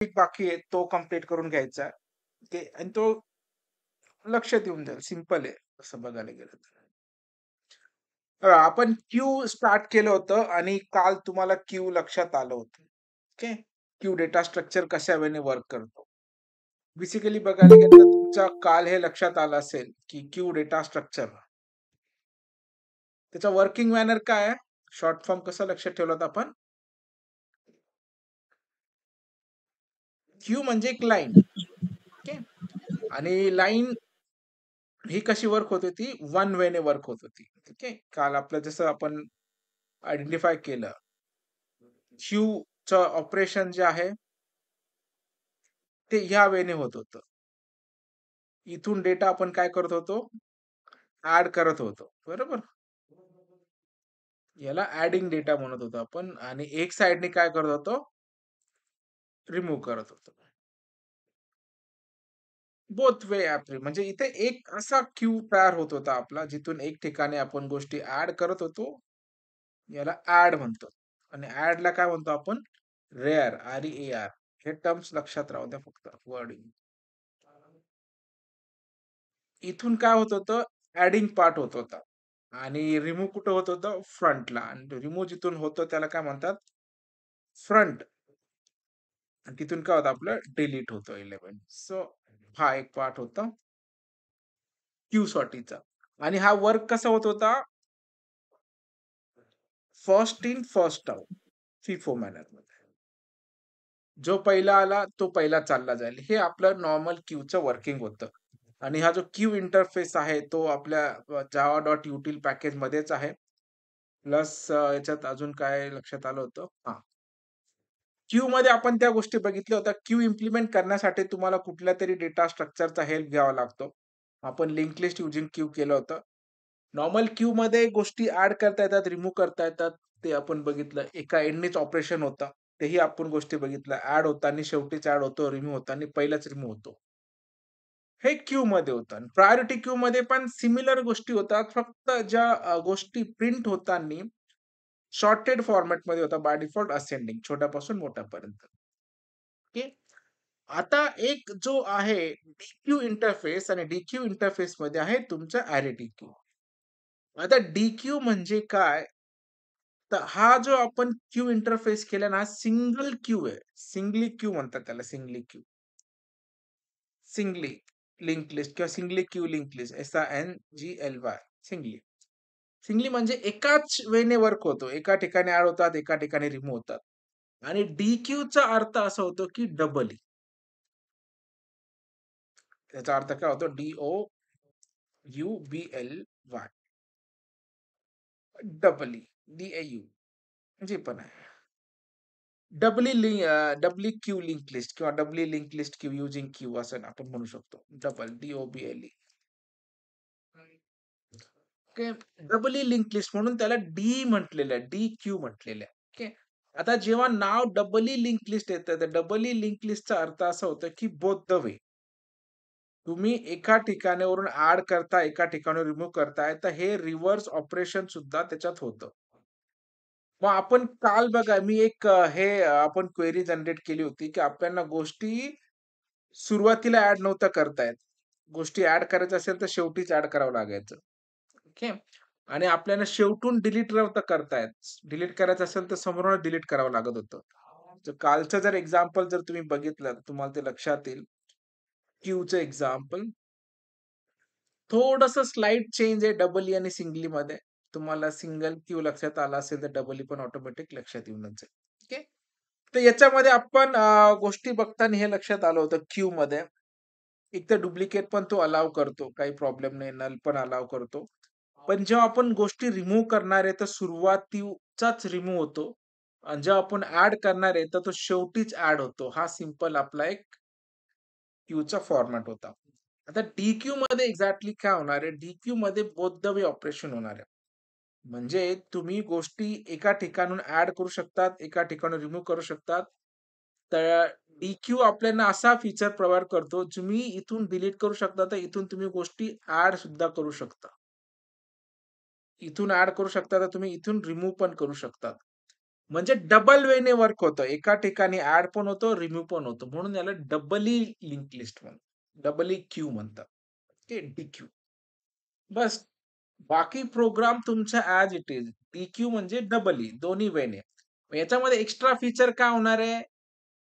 Topic बाकी आहे तो कंप्लीट करून घ्यायचा. ओके आणि तो लक्षात येऊन जाईल. सिंपल आहे तसं बघायला गेलं तर. आपण क्यू स्टार्ट केलं होतं आणि काल तुम्हाला क्यू लक्षात आलं होतं. ओके. क्यू डेटा स्ट्रक्चर कशा वेळेने वर्क करतो. बेसिकली बघायला गेलं तर तुमच्या काल हे लक्षात आलं असेल, की क्यू डेटा स्ट्रक्चर त्याचा वर्किंग मॅनर काय आहे? शॉर्ट फॉर्म कसं लक्षात ठेवलं होतं आपण? क्यू म्हणजे एक लाईन. ओके. आणि लाईन ही कशी वर्क होत होती? वन वेने वर्क होत होती. ओके. काल आपलं जसं आपण आयडेंटिफाय केलं. क्यूचं ऑपरेशन जे आहे, ते ह्या वेने होत होतं. इथून डेटा आपण काय करत होतो? ॲड करत होतो. बरोबर? याला ॲडिंग डेटा म्हणत होतो आपण आणि एक साइडने काय करत होतो? रिमूव्ह करत होतो. बोथ वे ॲप्री म्हणजे इथे एक असा क्यू तयार होत होता आपला, जिथून एक ठिकाणी आपण गोष्टी ॲड करत होतो. याला ॲड म्हणतो आणि ॲडला काय म्हणतो आपण? Rare, REAR. हे टर्म्स लक्षात राहू द्या फक्त वर्डिंग. इथून काय होत होतं? ॲडिंग पार्ट होत होता आणि रिमूव्ह कुठं होत होतं? फ्रंटला आणि रिमूव्ह जिथून होतं त्याला काय म्हणतात? फ्रंट आणि तिथून काय होतं आपलं? डिलीट होतं एलिमेंट. सो हा एक पार्ट होता क्यूसाठीचा आणि हा वर्क कसा होत होता? First in first out, FIFO मॅनरमध्ये. जो पहिला आला तो पहिला चालला जाईल. हे आपलं नॉर्मल क्यूचं वर्किंग होतं. आणि हा जो क्यू इंटरफेस आहे तो आपल्या java.util पॅकेजमध्येच आहे. प्लस याच्यात अजून काय लक्षात आलं होतं? हां. क्यूमध्ये आपण त्या गोष्टी बघितल्या होत्या. क्यू इम्प्लिमेंट करण्यासाठी तुम्हाला कुठल्यातरी डेटा स्ट्रक्चरचा हेल्प घ्यावा लागतो. आपण लिंक लिस्ट युजिंग क्यू केलं होतं. नॉर्मल क्यूमध्ये गोष्टी ॲड करता येतात, रिमूव्ह करता येतात. ते आपण बघितलं. एका एंडनीच ऑपरेशन होतं. तेही आपण गोष्टी बघितल्या. ॲड होताना शेवटीच ॲड होतो, रिमूव्ह होताना पहिलाच रिमूव्ह होतो. हे क्यूमध्ये होतं आणि प्रायोरिटी क्यूमध्ये पण सिमिलर गोष्टी होतात. फक्त ज्या गोष्टी प्रिंट होताना सॉर्टेड फॉर्मॅटमध्ये होता बाय डिफॉल्ट असेंडिंग छोट्यापासून मोठ्यापर्यंत. ओके. आता एक जो आहे DQ इंटरफेस आणि DQ इंटरफेसमध्ये आहे तुमचा ॲरिटी क्यू. आता DQ म्हणजे काय? तर हा जो आपण क्यू इंटरफेस केला ना, सिंगल क्यू आहे. सिंगली क्यू म्हणतात त्याला singly queue. Singly link list किंवा singly queue link list SINGLY singly. Singly म्हणजे एकाच वेने वर्क होतो. एका ठिकाणी ॲड होतात, एका ठिकाणी रिमूव्ह होतात. आणि DQचा अर्थ असा होतो, की डबली. त्याचा अर्थ काय होतो? DOUBLY. डबली, DAU जे पण आहे. डबली क्यू लिंक लिस्ट किंवा doubly link list queue using queue असं आपण म्हणू शकतो. Double DOBLE. Okay. Doubly link list म्हणून त्याला डी म्हटलेलं आहे. DQ म्हटलेलं आहे. ओके. आता जेव्हा नाव डबली लिंक लिस्ट येतं, तर डबली लिंक लिस्टचा अर्थ असा होतो, की बोथ द वे. तुम्ही एका ठिकाणावरून ॲड करताय, एका ठिकाणावरून रिमूव्ह करताय, तर हे रिव्हर्स ऑपरेशन सुद्धा त्याच्यात होतं. मग आपण काल बघा मी एक आपण क्वेरी जनरेट केली होती, की आपल्याला गोष्टी सुरुवातीला ॲड नव्हत्या करता येत. गोष्टी ॲड करायच्या असेल तर शेवटीच ॲड करावं लागायचं. ओके. आणि आपल्याला शेवटून डिलीट नव्हतं करता येत. डिलीट करायचं असेल तर समोरूनच डिलीट करावं लागत होतं. तर कालचं जर एक्झाम्पल जर तुम्ही बघितलं, तर तुम्हाला ते लक्षात येईल. क्यूचं एक्झाम्पल. थोडंसं स्लाईट चेंज आहे डबल आणि सिंगलीमध्ये. तुम्हाला सिंगल क्यू लक्षात आला असेल, तर डबल पण ऑटोमॅटिक लक्षात येऊनच जाईल. ओके. तर याच्यामध्ये आपण गोष्टी बघताना हे लक्षात आलं होतं क्यूमध्ये. एक तर डुप्लिकेट पण तो अलाव करतो. काही प्रॉब्लेम नाही. नल पण अलाव करतो. पण जेव्हा आपण गोष्टी रिमूव्ह करणार आहे, तर सुरुवातीचाच रिमूव्ह होतो आणि जेव्हा आपण ॲड करणार आहे, तर तो शेवटीच ॲड होतो. हा सिंपल आपला एक क्यूचा फॉर्मॅट होता. आता DQ मध्ये एक्झॅक्टली काय होणार आहे? DQ मध्ये बोथ द वे ऑपरेशन होणार आहे. म्हणजे तुम्ही गोष्टी एका ठिकाणाहून ॲड करू शकतात, एका ठिकाणाहून रिमूव्ह करू शकतात. तर DQ आपल्याला असा फीचर प्रोव्हाईड करतो, तुम्ही इथून डिलीट करू शकता, तर इथून तुम्ही गोष्टी ॲड सुद्धा करू शकता. इथून ॲड करू शकता, तर तुम्ही इथून रिमूव्ह पण करू शकता. म्हणजे डबल वेने वर्क होतं. एका ठिकाणी ॲड पण होतो, रिमूव्ह पण होतो. म्हणून याला डबली लिंक लिस्ट म्हणतात. डबली क्यू म्हणतात. Okay, deque. बस. बाकी प्रोग्राम तुमचा ॲज इट इज. डी-क्यू म्हणजे डबली दोन्ही वेने. याच्यामध्ये एक्स्ट्रा फीचर काय होणार आहे?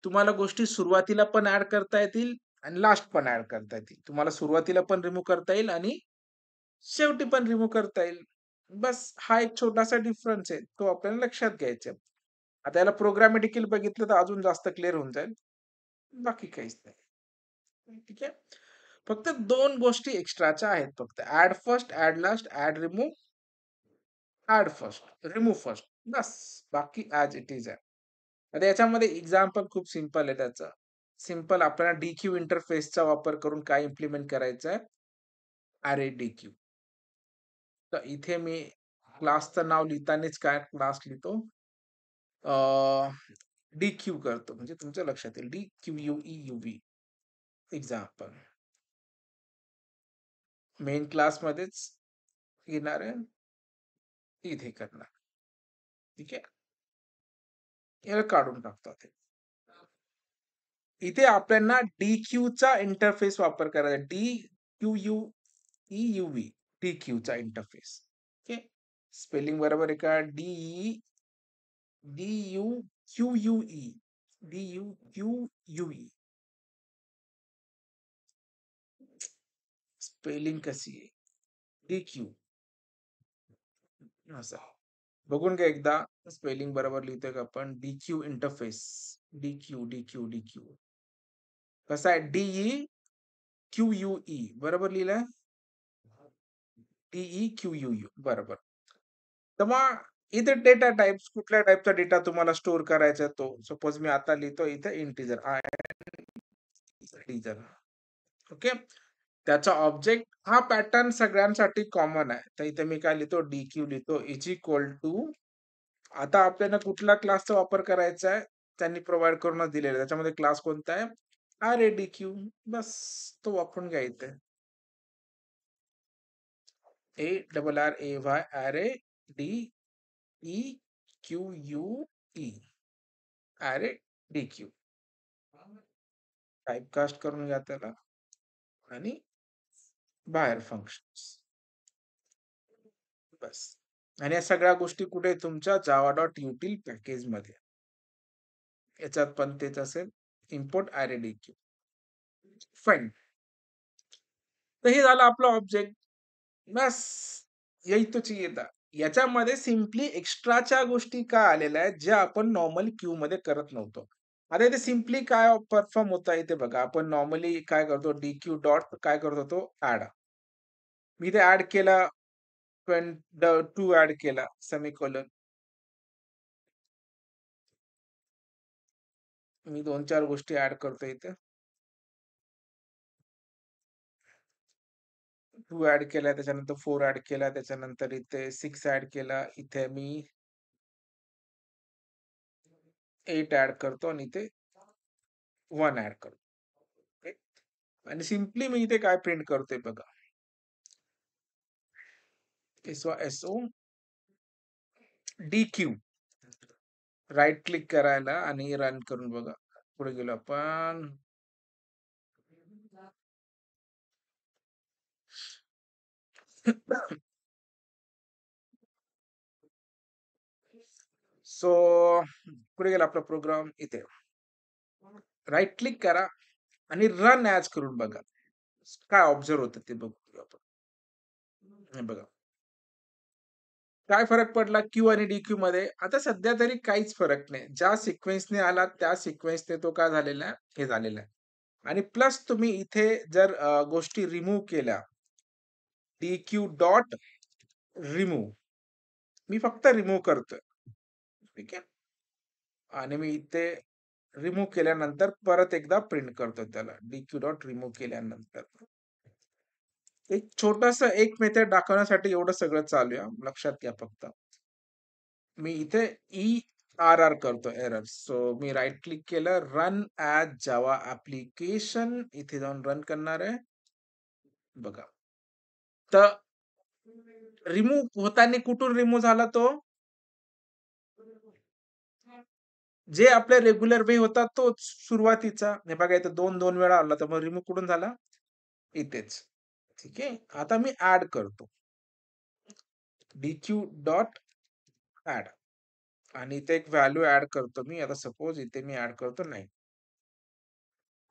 तुम्हाला गोष्टी सुरुवातीला पण ॲड करता येतील आणि लास्ट पण ॲड करता येतील. तुम्हाला सुरुवातीला पण रिमूव्ह करता येईल आणि शेवटी पण रिमूव्ह करता येईल. बस हा एक छोटासा डिफरन्स आहे. तो आपल्याला लक्षात घ्यायचा आहे. आता याला प्रोग्रामॅटिकली बघितलं तर अजून जास्त क्लिअर होऊन जाईल. बाकी काहीच नाही. ठीक आहे. फक्त 2 गोष्टी एक्स्ट्राच्या आहेत फक्त. Add first, add last, add remove, add first, remove first. बस. बाकी ॲज इट इज आहे. आता याच्यामध्ये एक्झाम्पल खूप सिंपल आहे त्याचं. सिंपल आपल्याला डी-क्यू इंटरफेसचा वापर करून काय इम्प्लिमेंट करायचं आहे? अरे डी-क्यू. तर इथे मी क्लासचं नाव लिहितानाच काय क्लास लिहितो? अ, डी-क्यू करतो. म्हणजे तुमच्या लक्षात येईल. D-Q-you-E-you-V example. मेन क्लासमध्येच घेणार आहे. इथे करणार. ठीक आहे. याला काढून टाकतो ते. इथे आपल्याला डी-क्यूचा इंटरफेस वापर करायचा. डी-क्यू-यू-ई-यू-व्ही डी-क्यूचा इंटरफेस. ओके. स्पेलिंग बरोबर आहे का? डी-यू-क्यू-यू-ई. डी-यू-क्यू-यू-ई. स्पेलिंग कशी आहे? डी-क्यू असं. बघून घ्या एकदा स्पेलिंग बरोबर लिहितोय का आपण? D-Q interface. D-Q, D-Q, D-Q. कसा आहे? डी-ई-क्यू-यू-ई बरोबर लिहिलंय? डी-ई-क्यू-यू-यू बरोबर. तर मग इथे डेटा टाइप्स कुठल्या टाइपचा डेटा तुम्हाला स्टोअर करायचा आहे तो. सपोज मी आता लिहितो इथे इंटिजर इंटिजर. ओके. त्याचा ऑब्जेक्ट हा पॅटर्न सगळ्यांसाठी कॉमन आहे. तर इथे मी काय लिहितो? डी-क्यू लिहितो इज इक्वल टू आता आपल्याला कुठल्या क्लासचा वापर करायचा आहे? त्यांनी प्रोव्हाईड करूनच दिलेला आहे. त्याच्यामध्ये क्लास कोणता आहे? RADQ. बस तो वापरून घ्यायचा आहे. ARRAY RADEQUE RADQ. टाइपकास्ट करून घ्या त्याला आणि बाहेर फंक्शन्स. बस. आणि या सगळ्या गोष्टी कुठे तुमच्या java.util पॅकेजमध्ये. याच्यात पण तेच असेल. Import RADQ. फाईन. तर हे झालं आपलं ऑब्जेक्ट. बस. यही तो चाहिए था. याच्यामध्ये सिम्पली एक्स्ट्राच्या गोष्टी काय आलेल्या आहेत, ज्या आपण नॉर्मल क्यूमध्ये करत नव्हतो. आता इथे सिम्पली काय परफॉर्म होता इथे बघा. आपण नॉर्मली काय करतो डी-क्यू डॉट काय करत होतो? ॲड. मी इथे ॲड केला 2 ॲड केला सेमिकोलॉन. मी 2-4 गोष्टी ॲड करतो इथे. 2 ॲड केल्या, त्याच्यानंतर 4 ॲड केला, त्याच्यानंतर इथे 6 ॲड केला. इथे मी 8 ॲड करतो आणि इथे 1 ॲड करतो. ओके. आणि सिम्पली मी इथे काय प्रिंट करतोय बघा. SO DQ. राइट क्लिक करायला आणि रन करून बघा. पुढे गेलो आपण. सो पुढे गेला आपला प्रोग्राम इथे. राइट क्लिक करा आणि रन ॲज करून बघा. काय ऑब्झर्व्ह होतं ते बघूया आपण. हे बघा. काय फरक पडला क्यू आणि डी-क्यू मध्ये? आता सध्या तरी काहीच फरक नाही. ज्या सिक्वेन्सने आला त्या सिक्वेन्सने तो काय झालेला आहे? हे झालेला आहे. आणि प्लस तुम्ही इथे जर गोष्टी रिमूव्ह केल्या, डी-क्यू डॉट रिमूव्ह. मी फक्त रिमूव्ह करतोय. ठीक आहे. आणि मी इथे रिमूव्ह केल्यानंतर परत एकदा प्रिंट करतो त्याला. डी-क्यू डॉट रिमूव्ह केल्यानंतर. एक छोटंसं एक मेथड दाखवण्यासाठी एवढं सगळं चालू आहे. लक्षात घ्या फक्त. मी इथे ERR करतो एरर. सो मी राइट क्लिक केलं, रन ॲज जावा ॲप्लिकेशन इथे जाऊन रन करणार आहे. बघा. तर रिमूव्ह होताना कुठून रिमूव्ह झाला तो? जे आपल्या रेग्युलर वे होता तोच सुरुवातीचा. हे बघा इथं 2 वेळा आला तर मग रिमूव्ह कुठून झाला? इथेच. ठीक आहे. आता मी ॲड करतो. DQ डॉट ॲड आणि इथे एक व्हॅल्यू ॲड करतो मी. आता सपोज इथे मी ॲड करतो 9.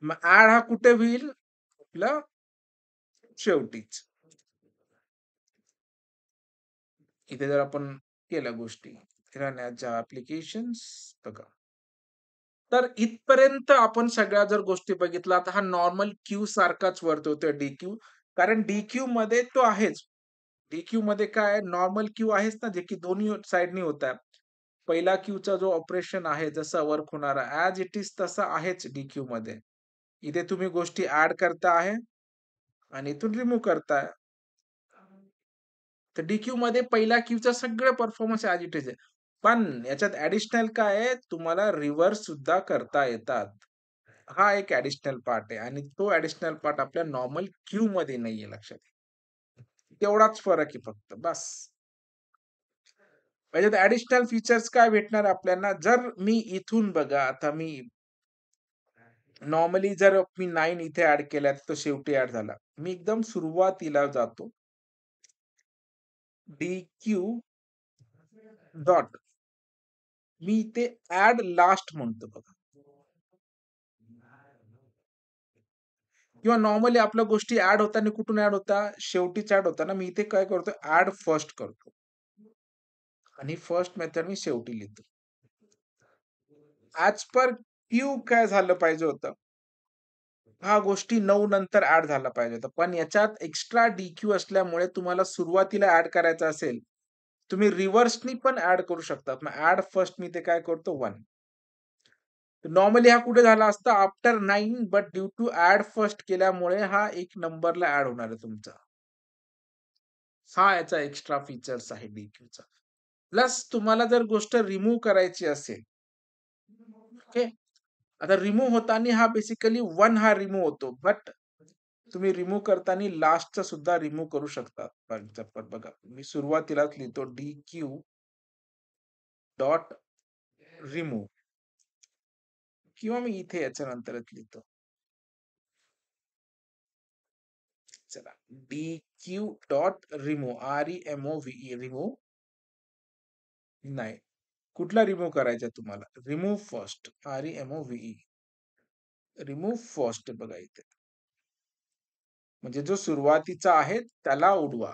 मग ॲड हा कुठे होईल? आपला शेवटीच. इथे जर आपण केल्या गोष्टी रन ॲप्लिकेशन्स बघा. तर इथपर्यंत आपण सगळ्या जर गोष्टी बघितल्या तर हा नॉर्मल क्यू सारखाच वर्क होतोय DQ. कारण DQ मध्ये तो आहेच. DQ मध्ये काय नॉर्मल क्यू आहेच ना, जे की दोन्ही साइडनी होतात. पहिला क्यूचा जो ऑपरेशन आहे जसा वर्क होणारा ॲज इट इज तसा आहेच DQ मध्ये. इथे तुम्ही गोष्टी ॲड करता आहे आणि इथून रिमूव्ह करताय. तर DQ मध्ये पहिल्या क्यूचा सगळं परफॉर्मन्स ॲज इट इज आहे. पण याच्यात ॲडिशनल काय आहे, तुम्हाला रिव्हर्स सुद्धा करता येतात. हा एक ॲडिशनल पार्ट आहे आणि तो ॲडिशनल पार्ट आपल्या नॉर्मल क्यूमध्ये नाहीये लक्षात घ्या. तेवढाच फरक आहे फक्त बस. त्याच्यात ॲडिशनल फीचर्स काय भेटणार आपल्याला? जर मी इथून बघा आता मी नॉर्मली जर मी 9 इथे ॲड केला तर तो शेवटी ॲड झाला. मी एकदम सुरुवातीला जातो. DQ डॉट मी इथे ॲड लास्ट म्हणतो बघा. किंवा नॉर्मली आपल्या गोष्टी ॲड होताना कुठून ॲड होता? शेवटीच ॲड होता ना. मी इथे काय करतो ॲड फर्स्ट करतो. आणि फर्स्ट मेथड मी शेवटी लिहितो. ॲज पर क्यू काय झालं पाहिजे होतं? ह्या गोष्टी 9 नंतर ॲड झाला पाहिजे होता. पण याच्यात एक्स्ट्रा DQ असल्यामुळे तुम्हाला सुरुवातीला ॲड करायचं असेल, तुम्ही रिव्हर्सनी पण ॲड करू शकता. मग ॲड फर्स्ट मी ते काय करतो 1. नॉर्मली हा कुठे झाला असता after 9 but due to add first केल्यामुळे हा एक नंबरला ॲड होणार आहे तुमचा. हा याचा एक्स्ट्रा फीचर्स आहे DQचा. प्लस तुम्हाला जर गोष्ट रिमूव्ह करायची असेल, ओके. आता रिमूव्ह होताना हा बेसिकली 1 हा रिमूव्ह होतो. बट तुम्ही रिमूव्ह करताना लास्टचा सुद्धा रिमूव्ह करू शकता. फॉर एक्झाम्पल बघा, मी सुरुवातीलाच लिहितो DQ डॉट रिमूव्ह किंवा मी इथे याच्या नंतरच लिहितो. चला DQ dot remove REMOVE remove नाही. कुठला रिमूव्ह करायचा तुम्हाला? Remove first REMOVE remove first बघा इथे. म्हणजे जो सुरुवातीचा आहे त्याला उडवा.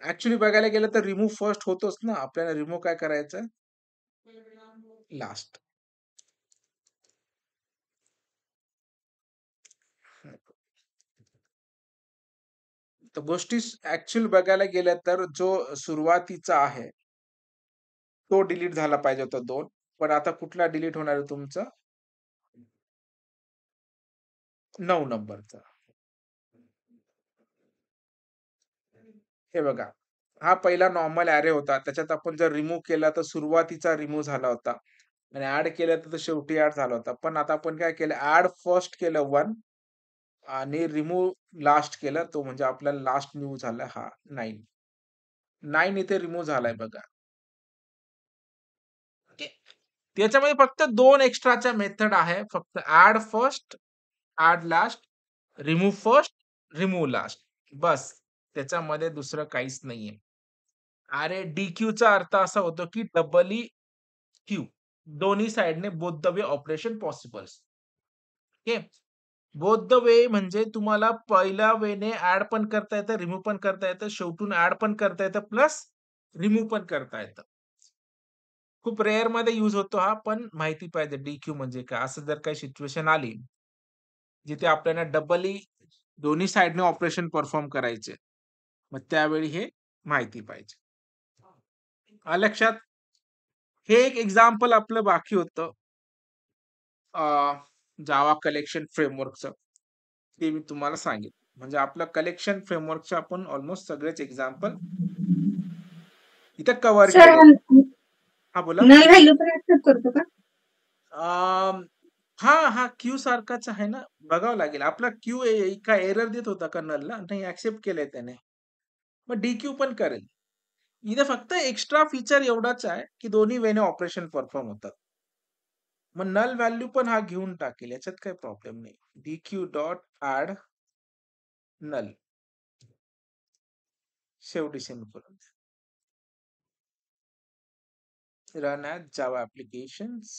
ऍक्च्युअली बघायला गेलं तर रिमूव्ह फर्स्ट होतोच ना. आपल्याला रिमूव्ह काय करायचं? लास्ट. तर गोष्टी ऍक्च्युअल बघायला गेल्या तर जो सुरुवातीचा आहे तो डिलीट झाला पाहिजे होता 2. पण आता कुठला डिलीट होणार आहे तुमचा? 9 नंबरचा. हे बघा. हा पहिला नॉर्मल अॅरे होता. त्याच्यात आपण जर रिमूव्ह केला तर सुरुवातीचा रिमूव्ह झाला होता. आणि ॲड केलं तर तो शेवटी ॲड झाला होता. पण आता आपण काय केलं ॲड फर्स्ट केलं 1 आणि रिमूव्ह लास्ट केलं. तो म्हणजे आपल्याला लास्ट न्यू झाला हा 9. 9 इथे रिमूव्ह झालाय बघा. ओके. त्याच्यामध्ये फक्त 2 एक्स्ट्राच्या मेथड आहे. फक्त add first, add last, remove first, remove last. बस. त्याच्यामध्ये दुसरं काहीच नाहीये. अरे DQचा अर्थ असा होतो, की डबली क्यू. दोन्ही साइडने both the way operation possibles. Okay. Both the way म्हणजे तुम्हाला पहिल्या वेने ॲड पण करता येतं, रिमूव्ह पण करता येतं, शेवटून ॲड पण करता येतं, प्लस रिमूव्ह पण करता येतं. खूप रेअरमध्ये यूज होतो हा, पण माहिती पाहिजे DQ म्हणजे काय? असं जर काही सिच्युएशन आली, जिथे आपल्याला डबली दोन्ही साइडने ऑपरेशन परफॉर्म करायचे. मग त्यावेळी हे माहिती पाहिजे. लक्षात? हे एक एक्झाम्पल आपलं बाकी होतं. जावा कलेक्शन फ्रेमवर्कचं. ते मी तुम्हाला सांगेन. म्हणजे आपलं कलेक्शन फ्रेमवर्कचे आपण ऑलमोस्ट सगळेच एक्झाम्पल इथं कव्हर सर केले. हां, बोला. नल व्हॅल्यू पण ऍक्सेप्ट करतो का? हां, क्यू सारखाच आहे ना. बघावं लागेल. आपला क्यू काय एरर देत होता का नलला? नाही ॲक्सेप्ट केलंय त्याने. मग DQ पण करेल. इथे फक्त एक्स्ट्रा फीचर एवढाच आहे, की दोन्ही वेने ऑपरेशन परफॉर्म होतात. मग नल व्हॅल्यू पण हा घेऊन टाकेल, याच्यात काही प्रॉब्लेम नाही. dq डॉट ऍड नल, शेवटी सेमीकोलन. रन ॲज जावा ऍप्लिकेशन्स.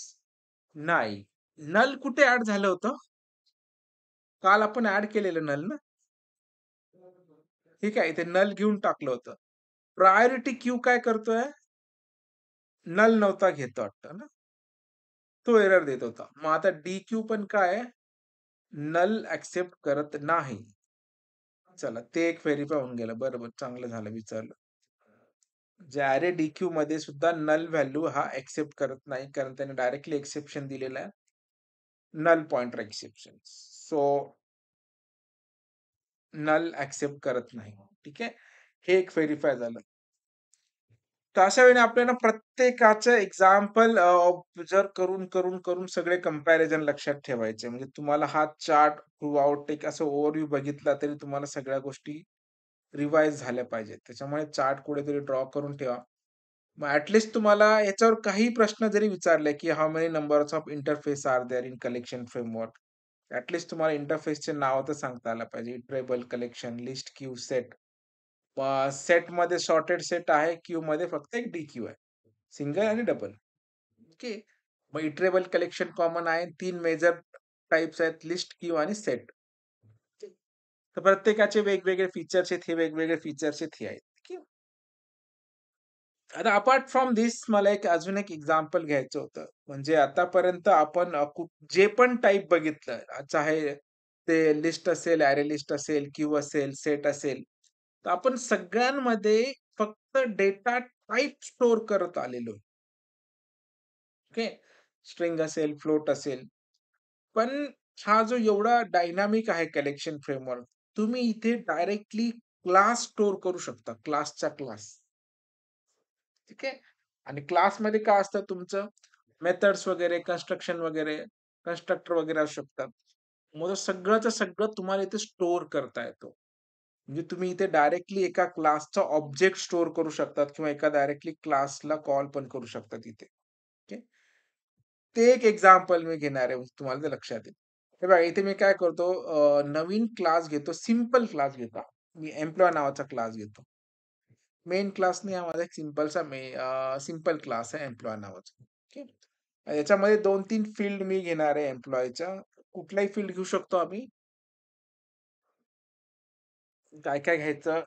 नाही, नल कुठे ऍड झालं होतं? काल आपण ऍड केलेलं नल ना. ठीक आहे, इथे नल घेऊन टाकलं होतं. प्रायोरिटी क्यू काय करतोय? नल नव्हता घेत वाटतं ना, तो एरर देत होता. मग आता डीक्यू पण काय नल ऍक्सेप्ट करत नाही. चला, ते एक व्हेरीफाय होऊन गेलं. बरोबर, चांगलं झालं विचारलं. जे अरे डीक्यू मध्ये सुद्धा नल व्हॅल्यू हा ऍक्सेप्ट करत नाही, कारण त्याने डायरेक्टली एक्सेप्शन दिलेलं आहे, null pointer exception. So null accept करत नाही. ठीक आहे, हे एक व्हेरीफाय झालं. तर अशा वेळी आपल्याला प्रत्येकाचं एक्झाम्पल ऑब्झर्व करून करून करून सगळे कंपॅरिझन लक्षात ठेवायचे. म्हणजे तुम्हाला हा चार्ट थ्रू आउट एक असं ओव्हरव्ह्यू बघितला तरी तुम्हाला सगळ्या गोष्टी रिवाइज झाल्या पाहिजेत. त्याच्यामुळे चार्ट कुठेतरी ड्रॉ करून ठेवा. मग ॲटलीस्ट तुम्हाला याच्यावर काही प्रश्न जरी विचारले, की how many numbers of interface are there in collection framework? At least तुम्हाला इंटरफेसचे नाव तर सांगता आलं पाहिजे. Iterable, collection, list, queue, set. सेटमध्ये सॉर्टेड सेट आहे, क्यू मध्ये फक्त एक डी आहे, सिंगल आणि डबल. ओके. मग इटरेबल कलेक्शन कॉमन आहे. 3 मेजर टाइप्स आहेत, लिस्ट, क्यू आणि सेट. तर प्रत्येकाचे वेगवेगळे फीचर्स आहेत, हे वेगवेगळे फीचर्स आहेत, हे आहेत. ठीक आहे. आता अपार्ट फ्रॉम धिस मला अजून एक एक्झाम्पल घ्यायचं होतं. म्हणजे आतापर्यंत आपण जे पण टाइप बघितलं, चाहे ते लिस्ट असेल, ॲरे लिस्ट असेल, क्यू असेल, सेट असेल, तर आपण सगळ्यांमध्ये फक्त डेटा टाइप स्टोअर करत आलेलो आहे. ओके. स्ट्रिंग असेल, फ्लोट असेल. पण हा जो एवढा डायनामिक आहे कलेक्शन फ्रेमवर्क, तुम्ही इथे डायरेक्टली क्लास स्टोअर करू शकता, क्लासचा क्लास. ठीक आहे. आणि क्लासमध्ये काय असतं तुमचं, मेथड्स वगैरे, कन्स्ट्रक्शन वगैरे, कन्स्ट्रक्टर वगैरे असू शकतात. मग सगळंच सगळं तुम्हाला इथे स्टोअर करता येतो. म्हणजे तुम्ही इथे डायरेक्टली एका क्लासचा ऑब्जेक्ट स्टोअर करू शकतात किंवा एका डायरेक्टली क्लासला कॉल पण करू शकतात इथे. ओके. ते एक एक्झाम्पल मी घेणार आहे, म्हणजे तुम्हाला ते लक्षात येईल. हे बघा, इथे मी काय करतो, नवीन क्लास घेतो, सिंपल क्लास घेतो. मी एम्प्लॉय नावाचा क्लास घेतो. मेन क्लास नाही, हा माझा एक सिंपलसा सिंपल क्लास आहे एम्प्लॉय नावाचा. ओके. याच्यामध्ये 2-3 फील्ड मी घेणार आहे एम्प्लॉयच्या. कुठलाही फील्ड घेऊ शकतो आम्ही. काय काय घ्यायचं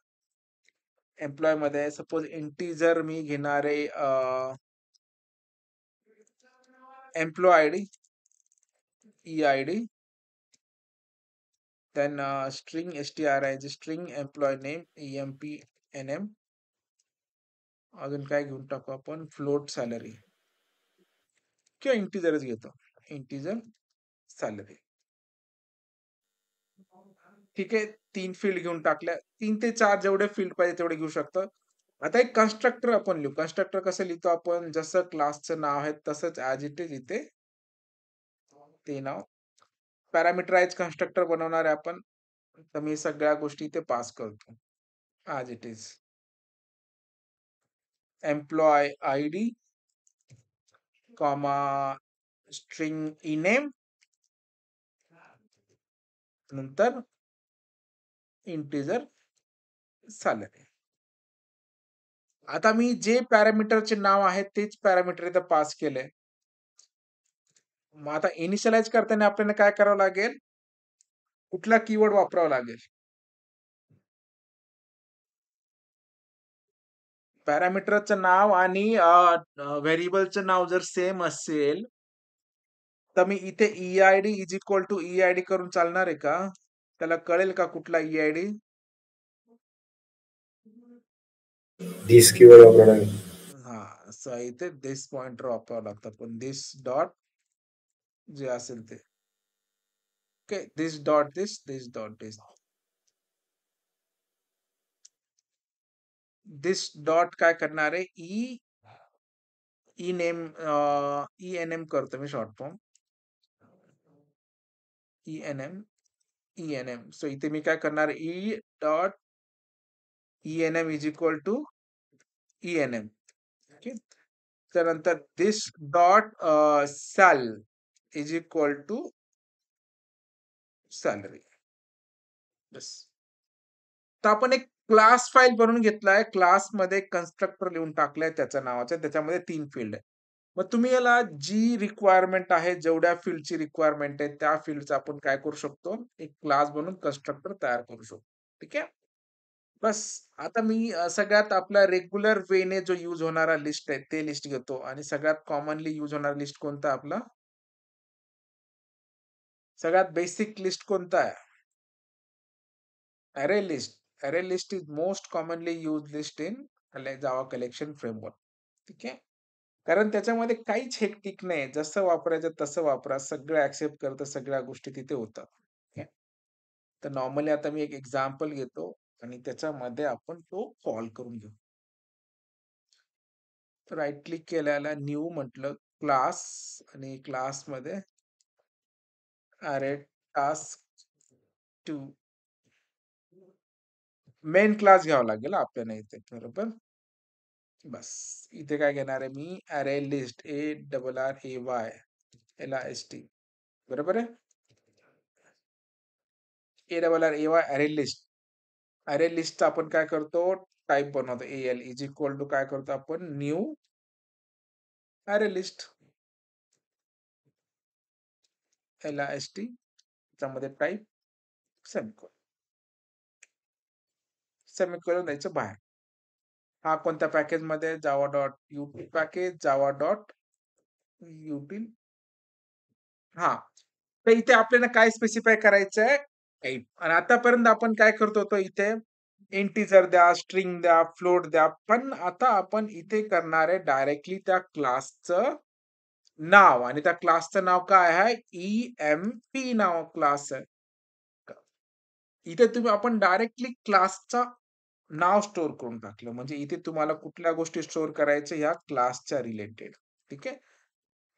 एम्प्लॉय मध्ये, सपोज इंटीजर मी घेणार आहे, employee ID, E ID, then string string, string employee name, empnm. अजून काय घेऊन टाकू आपण, फ्लोट सॅलरी किंवा इंटीजरच घेतो, इंटीजर सॅलरी. ठीक आहे, 3 फील्ड घेऊन टाकल्या. 3 ते 4 जेवढे फील्ड पाहिजे तेवढे घेऊ शकतो. आता एक कन्स्ट्रक्टर आपण लिहू. कन्स्ट्रक्टर कसं लिहितो आपण, जसं क्लासचं नाव आहे तसंच ॲज इट इज इथे ते नाव. पॅरामीटराइज कन्स्ट्रक्टर बनवणार आहे आपण. तर मी सगळ्या गोष्टी इथे पास करतो as it is. Employee ID, comma, string name, नंतर इंटीजर सॅलरी. आता मी जे पॅरामीटरचे नाव आहे तेच पॅरामीटर इथं पास केलंय. मग आता इनिशियलाइज करताना आपल्याला काय करावं लागेल, कुठला कीवर्ड वापरावा लागेल. पॅरामीटरचं नाव आणि व्हेरिएबलचं नाव जर सेम असेल, तर मी इथे E I D is equal to E I D करून चालणार आहे का? त्याला कळेल का कुठला ई-आय-डी? दिस कीवर्ड वापरावं लागेल. हा, सो इथे दिस पॉइंटर वापरावं लागतं, पण दिस डॉट जे असेल ते. Okay, this dot this, this dot this. This dot काय करणार आहे, ई नेम, ई-एन-एम करतो मी short form. E N M, E N M. So इथे मी काय करणार, E dot E N M is equal to E N M. Okay. त्यानंतर this dot sal is equal to salary. बस. तर आपण एक क्लास फाईल बनवून घेतलाय. क्लासमध्ये कन्स्ट्रक्टर लिहून टाकलंय त्याच्या नावाचं. त्याच्यामध्ये 3 फील्ड आहे. मग तुम्ही याला जी रिक्वायरमेंट आहे, जेवढ्या फील्डची रिक्वायरमेंट आहे, त्या फील्डचा आपण काय करू शकतो? एक क्लास बनवून कन्स्ट्रक्टर तयार करू शकतो. ठीक आहे? बस. आता मी सगळ्यात आपला रेग्युलर वेने जो यूज होणारा लिस्ट आहे, ते लिस्ट घेतो आणि सगळ्यात कॉमनली यूज होणारा लिस्ट कोणता आपला? सगळ्यात बेसिक लिस्ट कोणता आहे? अरे लिस्ट. अरे list is most commonly used list in Java collection framework. ठीक आहे. कारण त्याच्यामध्ये काहीच हेक्टिक नाही. जसं वापरायचं तसं वापरा. सगळं ॲक्सेप्ट करतं, सगळ्या गोष्टी तिथे होतात. ठीक आहे. तर नॉर्मली आता मी एक एक्झाम्पल घेतो आणि त्याच्यामध्ये आपण तो सॉल्व्ह करून घेऊ. राइट क्लिक केल्याला न्यू म्हटलं, क्लास आणि क्लासमध्ये अरे टास्क 2 मेन क्लास घ्यावा लागेल आपल्याला इथे. बरोबर? बस. इथे काय घेणार आहे मी? अरे लिस्ट ARRAY LIST. बरोबर आहे? ARRAY अरे लिस्ट. अरे लिस्टचा आपण काय करतो? टाइप बनवतो. AL इज इक्वल टू काय करतो आपण? New array list. LIST त्यामध्ये टाइप सेमिकोलॉन. सेमिकोलॉन द्यायचं बाहेर. हा कोणत्या पॅकेजमध्ये? Java dot util package, Java dot util. हा. तर इथे आपल्याला काय स्पेसिफाय करायचं आहे? टाइप. आणि आतापर्यंत आपण काय करत होतो इथे? इंटिजर द्या, स्ट्रिंग द्या, फ्लोट द्या. पण आता आपण इथे करणार आहे डायरेक्टली त्या क्लासचं नाव आणि त्या क्लासचं नाव काय आहे? EMP नाव क्लास आहे. इथे तुम्ही आपण डायरेक्टली क्लासचा नाव स्टोअर करून टाकलं. म्हणजे इथे तुम्हाला कुठल्या गोष्टी स्टोअर करायच्या ह्या क्लासच्या रिलेटेड. ठीक आहे.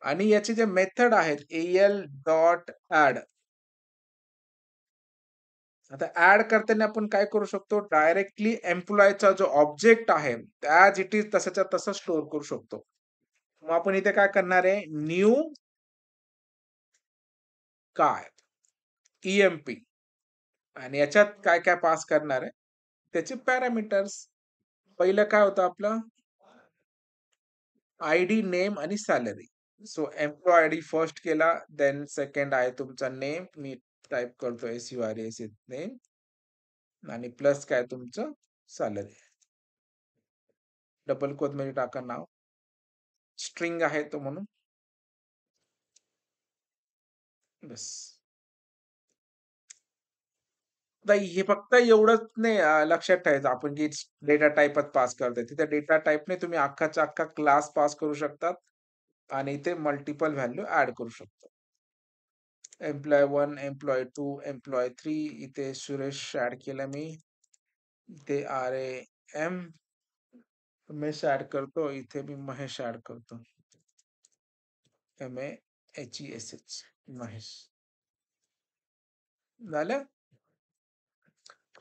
आणि याचे जे मेथड आहेत AL डॉट ऍड. आता ऍड करताना आपण काय करू शकतो? डायरेक्टली एम्प्लॉयचा जो ऑब्जेक्ट आहे ॲज इट इज तसाच्या तसा स्टोअर करू शकतो. मग आपण इथे काय करणार आहे? न्यू काय EMP आणि याच्यात काय काय पास करणार आहे? त्याचे पॅरामीटर्स. पहिलं काय होतं आपलं? आयडी, नेम आणि salary. So employee ID first केला, देन सेकंड आहे तुमचा नेम. मी टाइप करतो SURAS नेम आणि प्लस काय तुमचं सॅलरी. डबल कोट मध्ये टाका नाव. स्ट्रिंग आहे तो म्हणून. बस. हे फक्त एवढंच नाही लक्षात ठेवायचं आपण की डेटा टाइपच पास करतोय. तिथे डेटा टाइपने तुम्ही अख्खाच्या अख्खा क्लास पास करू शकतात आणि इथे मल्टिपल व्हॅल्यू ऍड करू शकतो. Employee 1, employee 2, employee 3. इथे सुरेश ऍड केला मी. इथे RAM उमेश ऍड करतो. इथे मी महेश ऍड करतो. MAHESH महेश. झालं?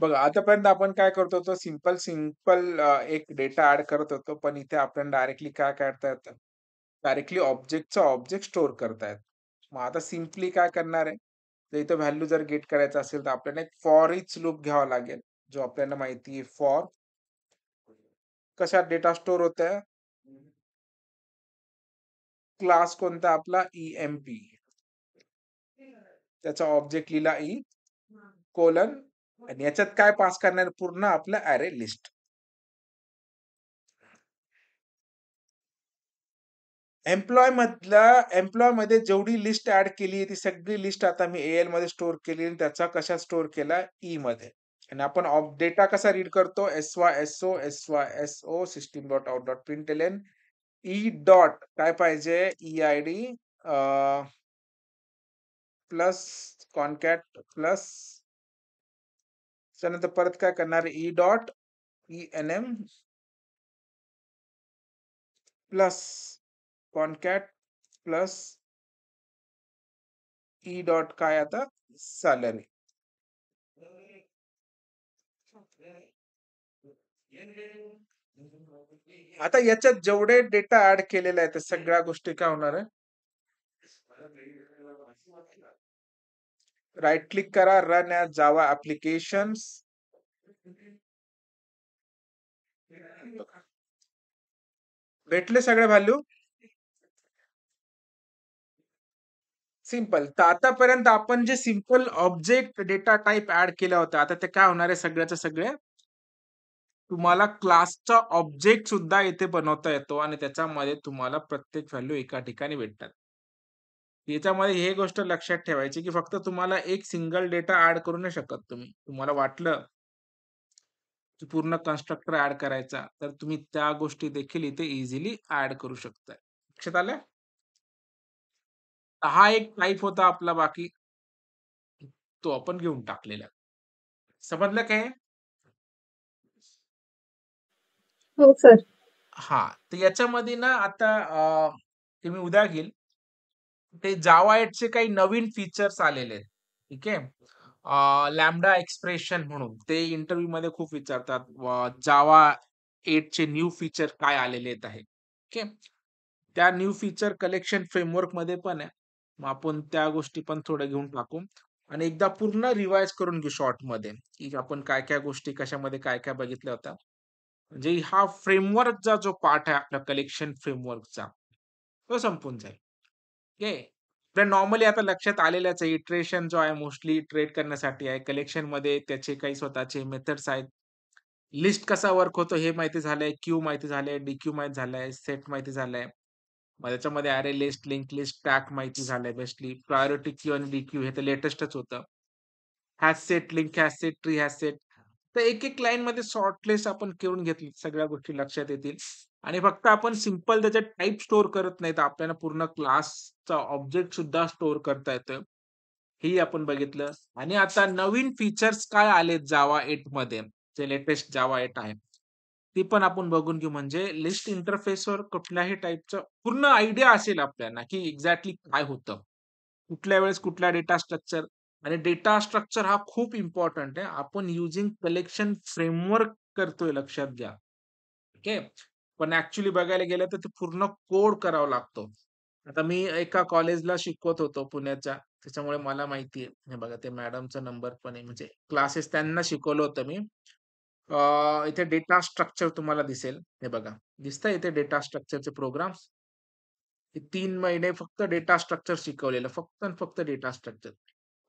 बघा आतापर्यंत आपण काय करत होतो? सिंपल एक डेटा ऍड करत होतो. पण इथे आपण डायरेक्टली काय करता येतं? डायरेक्टली ऑब्जेक्टचा ऑब्जेक्ट स्टोअर करतायत. मग आता सिम्पली काय करणार आहे? तर इथं व्हॅल्यू जर गेट करायचं असेल तर आपल्याला एक फॉर इच लूप घ्यावा लागेल. जो आपल्याला माहिती आहे फॉर. कशात डेटा स्टोअर होतंय? क्लास कोणता आपला? EMP. त्याचा ऑब्जेक्ट लिहिला कोलन आणि याच्यात काय पास करणार? पूर्ण आपलं अरे लिस्ट. एम्प्लॉय मध्ये जेवढी लिस्ट ऍड केली ती सगळी लिस्ट आता मी AL मध्ये स्टोअर केली आणि त्याचा कशा स्टोअर केला? E मध्ये. आणि आपण डेटा कसा रीड करतो? SYSO system dot out dot println E dot काय पाहिजे? EID प्लस कॉन्कॅट प्लस त्यानंतर परत काय करणार? E dot ENM plus concat plus E dot काय आता? सॅलरी. आता याच्यात जेवढे डेटा ऍड केलेले आहेत त्या सगळ्या गोष्टी काय होणार आहे? राईट क्लिक करा, रन ॲज जावा ॲप्लिकेशन्स. भेटले सगळे व्हॅल्यू. सिंपल. तर आतापर्यंत आपण जे simple object data type add केला होता, आता ते काय होणार आहे सगळ्याच्या सगळे तुम्हाला क्लासचा ऑब्जेक्ट सुद्धा इथे बनवता येतो आणि त्याच्यामध्ये तुम्हाला प्रत्येक व्हॅल्यू एका ठिकाणी भेटतात. याच्यामध्ये हे गोष्ट लक्षात ठेवायची की फक्त तुम्हाला एक सिंगल डेटा ऍड करू नाही शकत तुम्ही. तुम्हाला वाटलं की पूर्ण कन्स्ट्रक्टर ऍड करायचा, तर तुम्ही त्या गोष्टी देखील इथे इझिली ऍड करू शकताय. लक्षात आलं? हा एक टाइप होता आपला, बाकी तो आपण घेऊन टाकलेला. समजलं काय? हो सर. हां, तर याच्यामध्ये ना आता ते मी उद्या घेईल. ते जावा 8 चे काही नवीन फीचर्स आलेले आहेत. ठीक आहे. लॅम्बडा एक्सप्रेशन म्हणून ते इंटरव्ह्यूमध्ये खूप विचारतात. जावा 8 चे न्यू फीचर काय आलेले आहेत आहे. ओके. त्या न्यू फीचर कलेक्शन फ्रेमवर्कमध्ये पण आहे. मग आपण त्या गोष्टी पण थोड्या घेऊन टाकू आणि एकदा पूर्ण रिवाइज करून घेऊ शॉर्टमध्ये, की आपण काय-काय गोष्टी कशामध्ये काय-काय बघितल्या होत्या. म्हणजे हा फ्रेमवर्कचा जो पार्ट आहे आपल्या कलेक्शन फ्रेमवर्कचा, तो संपून जाईल. ओके. तर नॉर्मली आता लक्षात आलेल्याच आहे, इटरेशन जो आहे मोस्टली इटरेट करण्यासाठी आहे. कलेक्शनमध्ये त्याचे काही स्वतःचे मेथड्स आहेत. लिस्ट कसा वर्क होतो हे माहिती झालंय, क्यू माहिती झालंय, डिक्यू माहिती झालंय, सेट माहिती झालंय. मग त्याच्यामध्ये अरे लिस्ट, लिंक लिस्ट, स्टॅक माहिती झालंय बेस्टली. प्रायोरिटी क्यू आणि डिक्यू हे तर लेटेस्टच होतं. Hash set, link hash set, tree hash set. तर एक-एक लाईनमध्ये शॉर्टलिस्ट आपण करून घेतली, सगळ्या गोष्टी लक्षात येतील आणि फक्त आपण सिंपल त्याच्यात टाइप स्टोअर करत नाही, तर आपल्याला पूर्ण क्लासचा ऑब्जेक्ट सुद्धा स्टोअर करता येतोय. हेही आपण बघितलं आणि आता नवीन फीचर्स काय आलेत जावा 8 मध्ये, जे लेटेस्ट जावा 8 आहे. ती पण आपण बघून घेऊ. म्हणजे लिस्ट इंटरफेसवर कुठल्याही टाइपचं पूर्ण आयडिया असेल आपल्याला, की एक्झॅक्टली काय होतं. कुठल्या वेळेस कुठला डेटा स्ट्रक्चर आणि डेटा स्ट्रक्चर हा खूप इम्पॉर्टंट आहे. आपण युजिंग कलेक्शन फ्रेमवर्क करतोय लक्षात घ्या. ओके. पण ऍक्च्युअली बघायला गेलं तर ते पूर्ण कोड करावा लागतो. आता मी एका कॉलेजला शिकवत होतो पुण्याच्या, त्याच्यामुळे मला माहिती आहे. हे बघा ते मॅडमचा नंबर पण आहे, म्हणजे क्लासेस त्यांना शिकवलं होतं मी. इथे डेटा स्ट्रक्चर तुम्हाला दिसेल. हे बघा. दिसतंय इथे डेटा स्ट्रक्चरचे प्रोग्राम्स? हे 3 महिने फक्त डेटा स्ट्रक्चर शिकवलेलं. फक्त आणि फक्त डेटा स्ट्रक्चर.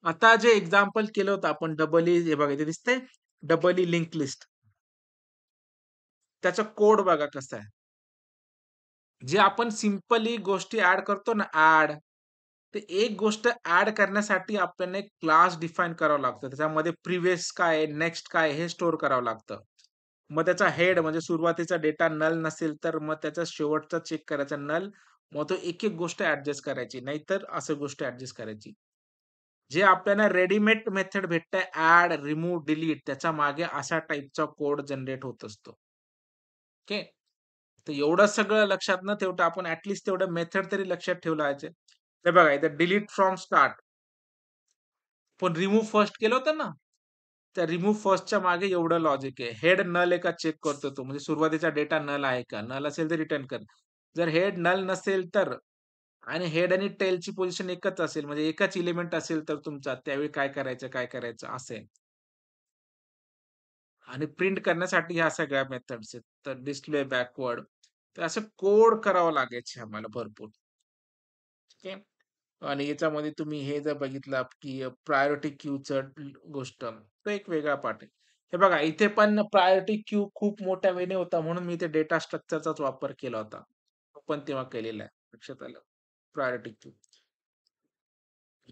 आता जे एक्झाम्पल केलं होतं आपण डबल ई, हे बघा इथे दिसतंय? Double E link list. त्याचा कोड बघा कसा आहे. जे आपण सिंपली गोष्टी ॲड करतो ना, ॲड. ते एक गोष्ट ॲड करण्यासाठी आपल्याला एक क्लास डिफाईन करावं लागतं. त्याच्यामध्ये प्रिव्हियस काय आहे, नेक्स्ट काय आहे, हे स्टोअर करावं लागतं. मग त्याचा हेड म्हणजे सुरुवातीचा डेटा नल नसेल, तर मग त्याचा शेवटचा चेक करायचा नल. मग तो एक-एक गोष्ट ॲडजस्ट करायची. नाहीतर असं गोष्ट ॲडजस्ट करायची. जे आपल्याला रेडीमेड मेथड भेटतंय ॲड, रिमूव्ह, डिलीट त्याच्या मागे अशा टाइपचा कोड जनरेट होत असतो. ओके. तर एवढं सगळं लक्षात न ठेवता आपण तेवढं मेथड तरी लक्षात ठेवलं पाहिजे. हे बघा इथे डिलीट फ्रॉम स्टार्ट. पण रिमूव्ह फर्स्ट केलं होतं ना, त्या रिमूव्ह फर्स्टच्या मागे एवढं लॉजिक आहे. हेड नल आहे का चेक करतो तो. म्हणजे सुरुवातीचा डेटा नल आहे का? नल असेल तर रिटर्न कर. जर हेड नल नसेल तर आणि हेड आणि टेलची पोझिशन एकच असेल, म्हणजे एकच एलिमेंट असेल तर तुमचा, त्यावेळी काय करायचं असं आहे. आणि प्रिंट करण्यासाठी ह्या सगळ्या मेथड्स आहेत. तर डिस्प्ले बॅकवर्ड. तर असं कोड करावं लागायचे आम्हाला भरपूर. ठीक आहे. आणि याच्यामध्ये तुम्ही हे जर बघितलं, की प्रायोरिटी क्यूचं गोष्ट, तो एक वेगळा पार्ट आहे. हे बघा इथे पण प्रायोरिटी क्यू खूप मोठ्या वेळेने होता, म्हणून मी इथे डेटा स्ट्रक्चरचाच वापर केला होता. तो पण तेव्हा केलेला आहे. लक्षात आलं? Priority queue.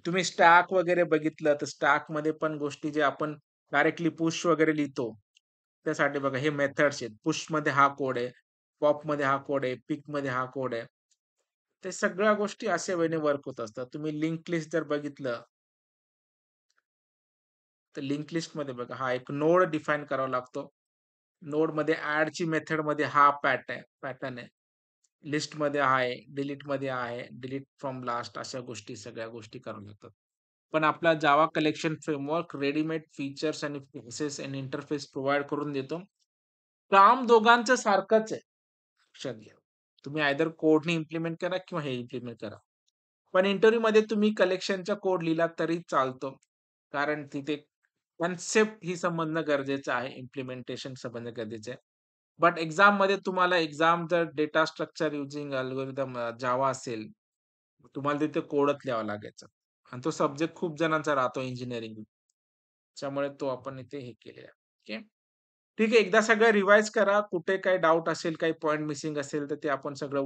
तुम्ही स्टॅक वगैरे बघितलं, तर स्टॅकमध्ये पण गोष्टी जे आपण डायरेक्टली पुश वगैरे लिहितो, त्यासाठी बघा हे मेथड्स आहेत. पुशमध्ये हा कोड आहे, पॉपमध्ये हा कोड आहे, पिकमध्ये हा कोड आहे. ते सगळ्या गोष्टी अशा वेळेने वर्क होत असतात. तुम्ही लिंक लिस्ट जर बघितलं, तर लिंक लिस्टमध्ये बघा हा एक नोड डिफाईन करावा लागतो. नोडमध्ये ॲडची मेथडमध्ये हा पॅटर्न आहे. लिस्टमध्ये आहे, डिलीटमध्ये आहे, डिलीट फ्रॉम लास्ट अशा गोष्टी, सगळ्या गोष्टी कराव्या लागतात. पण आपला जावा कलेक्शन फ्रेमवर्क रेडीमेड फीचर्स आणि क्लासेस आणि इंटरफेस प्रोव्हाईड करून देतो. काम दोघांचं सारखंच आहे. लक्षात घ्या. तुम्ही आयदर कोडनी इम्प्लिमेंट करा किंवा हे इम्प्लिमेंट करा. पण इंटरव्ह्यूमध्ये तुम्ही कलेक्शनचा कोड लिहिला तरी चालतो. कारण तिथे कन्सेप्ट ही समजणं गरजेचं आहे. इम्प्लिमेंटेशन समजणं गरजेचं आहे. बट एक्झाममध्ये तुम्हाला जर डेटा स्ट्रक्चर युजिंग अल्गोरिदम जावा असेल, तुम्हाला तिथे कोडच लिहावा लागायचा. आणि तो सब्जेक्ट खूप जणांचा राहतो इंजिनिअरिंग. त्यामुळे तो आपण इथे हे केलेला आहे. ओके. ठीक आहे. एकदा सगळं रिवाईज करा. कुठे काही डाउट असेल, काही पॉइंट मिसिंग असेल, तर ते आपण सगळं